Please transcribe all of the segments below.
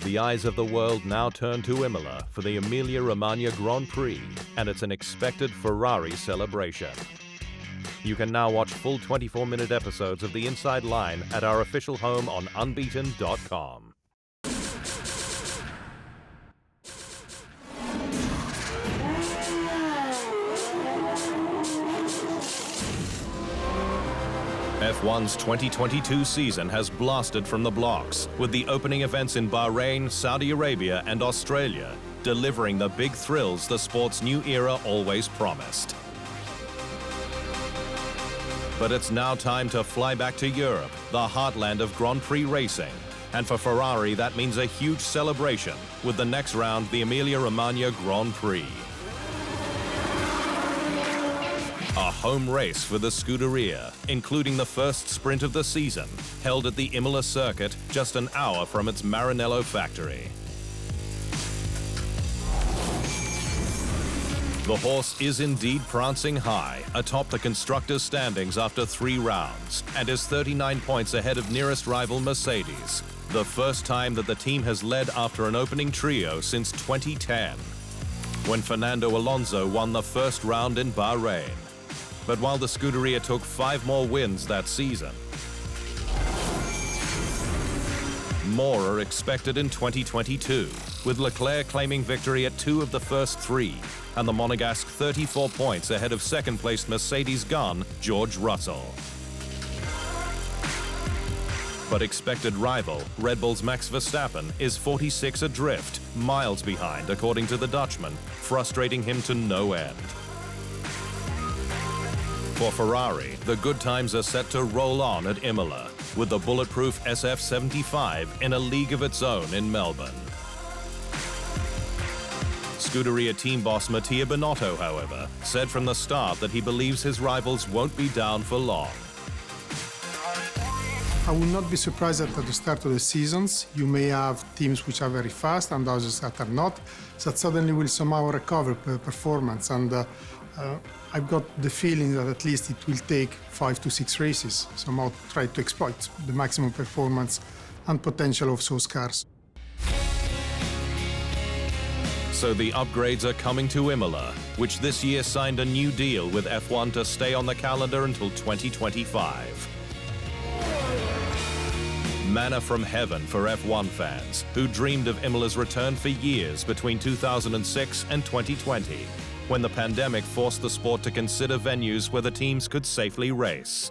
The eyes of the world now turn to Imola for the Emilia Romagna Grand Prix, and it's an expected Ferrari celebration. You can now watch full 24-minute episodes of The Inside Line at our official home on unbeaten.com. F1's 2022 season has blasted from the blocks, with the opening events in Bahrain, Saudi Arabia and Australia delivering the big thrills the sport's new era always promised. But it's now time to fly back to Europe, the heartland of Grand Prix racing. And for Ferrari, that means a huge celebration, with the next round the Emilia Romagna Grand Prix. A home race for the Scuderia, including the first sprint of the season, held at the Imola circuit just an hour from its Maranello factory. The horse is indeed prancing high atop the constructors' standings after 3 rounds and is 39 points ahead of nearest rival Mercedes, the first time that the team has led after an opening trio since 2010, when Fernando Alonso won the first round in Bahrain. But while the Scuderia took 5 more wins that season, more are expected in 2022, with Leclerc claiming victory at 2 of the first 3, and the Monegasque 34 points ahead of second-placed Mercedes gun George Russell. But expected rival, Red Bull's Max Verstappen, is 46 adrift, miles behind according to the Dutchman, frustrating him to no end. For Ferrari, the good times are set to roll on at Imola, with the bulletproof SF75 in a league of its own in Melbourne. Scuderia team boss Mattia Binotto, however, said from the start that he believes his rivals won't be down for long. I will not be surprised that at the start of the seasons you may have teams which are very fast and others that are not, that suddenly will somehow recover performance, and I've got the feeling that at least it will take 5 to 6 races, somehow try to exploit the maximum performance and potential of those cars. So the upgrades are coming to Imola, which this year signed a new deal with F1 to stay on the calendar until 2025. Manna from heaven for F1 fans, who dreamed of Imola's return for years between 2006 and 2020, when the pandemic forced the sport to consider venues where the teams could safely race.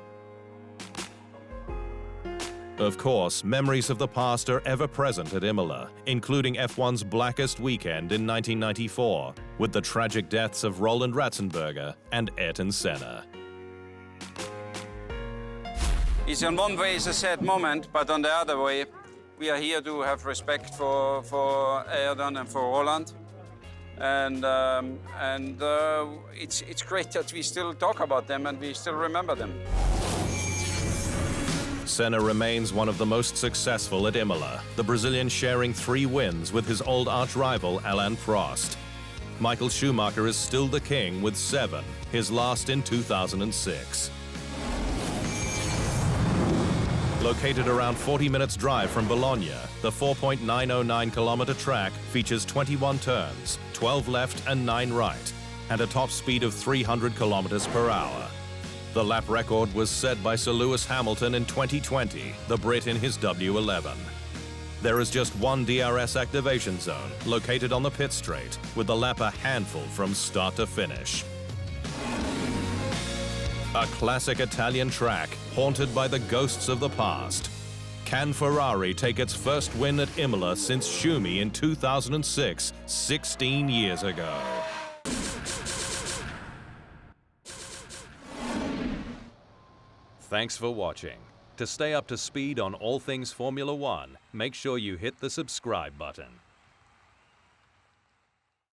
Of course, memories of the past are ever present at Imola, including F1's blackest weekend in 1994, with the tragic deaths of Roland Ratzenberger and Ayrton Senna. It's in one way it's a sad moment, but on the other way, we are here to have respect for Ayrton and for Roland. And it's great that we still talk about them and we still remember them. Senna remains one of the most successful at Imola, the Brazilian sharing 3 wins with his old arch-rival Alain Prost. Michael Schumacher is still the king with 7, his last in 2006. Located around 40 minutes drive from Bologna, the 4.909-kilometer track features 21 turns, 12 left and 9 right, and a top speed of 300 kilometers per hour. The lap record was set by Sir Lewis Hamilton in 2020, the Brit in his W11. There is just one DRS activation zone, located on the pit straight, with the lap a handful from start to finish. A classic Italian track, haunted by the ghosts of the past. Can Ferrari take its first win at Imola since Schumi in 2006, 16 years ago? Thanks for watching. To stay up to speed on all things Formula One, make sure you hit the subscribe button.